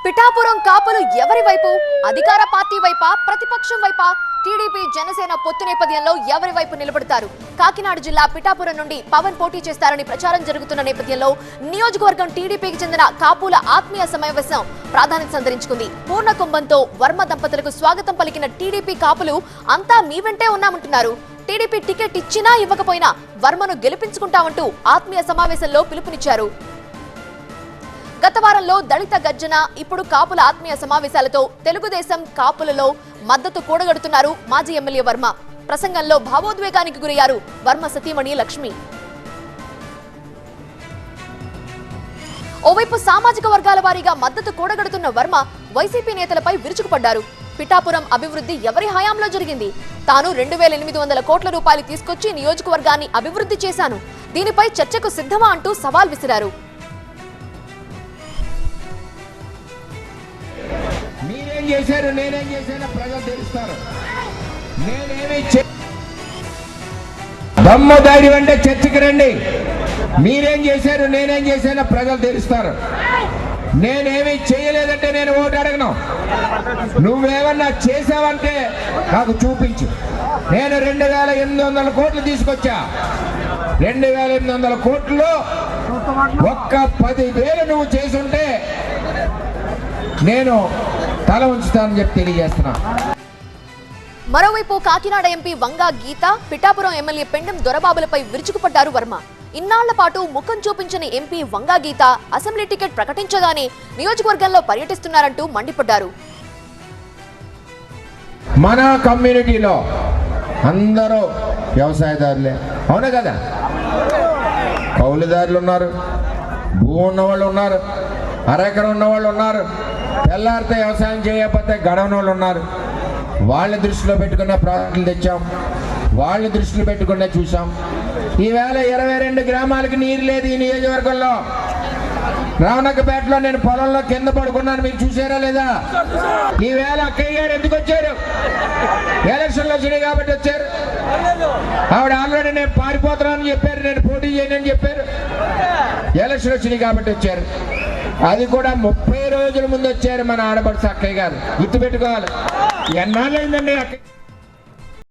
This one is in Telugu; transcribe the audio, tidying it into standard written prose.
పిఠాపురం కాపులు ఎవరి వైపు? అధికార పార్టీ వైపా, ప్రతిపక్షం వైపా? టీడీపీ జనసేన పొత్తు నేపథ్యంలో ఎవరి వైపు నిలబడతారు? కాకినాడ జిల్లా పిఠాపురం నుండి పవన్ పోటీ చేస్తారని ప్రచారం జరుగుతున్న నేపథ్యంలో నియోజకవర్గం టీడీపీకి చెందిన కాపుల ఆత్మీయ సమావేశం ప్రాధాన్యత సంతరించుకుంది. పూర్ణ కుంభంతో వర్మ దంపతులకు స్వాగతం పలికిన టీడీపీ కాపులు అంతా మీ వెంటే ఉన్నామంటున్నారు. టీడీపీ టికెట్ ఇచ్చినా ఇవ్వకపోయినా వర్మను గెలిపించుకుంటామంటూ ఆత్మీయ సమావేశంలో పిలుపునిచ్చారు. గత వారంలో దళిత గర్జన, ఇప్పుడు కాపుల ఆత్మీయ సమావేశాలతో తెలుగుదేశం కాపులలో మద్దతు కూడగడుతున్నారు మాజీ ఎమ్మెల్యే వర్మ. ప్రసంగంలో భావోద్వేగానికి గురయ్యారు వర్మ సతీమణి లక్ష్మి. ఓవైపు సామాజిక వర్గాల వారీగా మద్దతు కూడగడుతున్న వర్మ వైసీపీ నేతలపై విరుచుకుపడ్డారు. పిఠాపురం అభివృద్ధి ఎవరి హయాంలో జరిగింది? తాను 2800 కోట్ల రూపాయలు తీసుకొచ్చి నియోజకవర్గాన్ని అభివృద్ధి చేశాను, దీనిపై చర్చకు సిద్ధమా అంటూ సవాల్ విసిరారు. మీరేం చేశారు, నేనేం చేశానో ప్రజలు తెలుస్తారు. నేనేమి దమ్ము ధైర్యం అంటే చర్చకి రండి. మీరేం చేశారు, నేనేం చేశానో ప్రజలు తెలుస్తారు. నేనేమి చేయలేదంటే నేను ఓటు అడగను. నువ్వేమన్నా చేసావంటే నాకు చూపించు. నేను 2800 కోట్లు తీసుకొచ్చా. 2800 కోట్లు ఒక్క 10,000 నువ్వు చేసుంటే నేను తల ఉంచుతానని చెప్పి తెలియజేస్తున్నా. మరోవైపు కాకినాడ ఎంపీ వంగా గీత, పిఠాపురం ఎమ్మెల్యే పెండెం దొరబాబులపై విరుచుకుపడ్డారు వర్మ. ఇన్నాళ్ల పాటు ముఖం చూపించని ఎంపీ వంగా గీత అసెంబ్లీ టికెట్ ప్రకటించగానే నియోజకవర్గంలో పర్యటిస్తున్నారంటూ మండిపడ్డారు. మన కమ్యూనిటీలో అందరూ వ్యవసాయదారులే, అవునా కదా? కౌలుదారులు ఉన్నారు, భూమి ఉన్నవాళ్ళు ఉన్నారు, అరెకరం ఉన్నవాళ్ళు ఉన్నారు, తెల్లారితే వ్యవసాయం చేయకపోతే గడవని వాళ్ళు ఉన్నారు. వాళ్ళ దృష్టిలో పెట్టుకున్న ప్రాజెక్టులు తెచ్చాం, వాళ్ళ దృష్టిలో పెట్టుకునే చూసాం. ఈవేళ 22 గ్రామాలకి నీరు లేదు ఈ నియోజకవర్గంలో. రావణకపేటలో నేను పొలంలో కింద పడుకున్నాను, మీరు చూసారా లేదా? ఈవేళ అక్కయ్య గారు ఎందుకు వచ్చారు? ఎలక్షన్లో వచ్చినాయి కాబట్టి వచ్చారు. ఆవిడ ఆల్రెడీ నేను పారిపోతున్నానని చెప్పారు, నేను పోటీ చేయనని చెప్పారు. ఎలక్షన్ వచ్చినాయి కాబట్టి వచ్చారు. అది కూడా 30 రోజుల ముందు వచ్చారు మన ఆడపడుచు అక్కయ్య గారు. గుర్తుపెట్టుకోవాలి. ఎన్నాళ్ళైందండి అక్కయ్య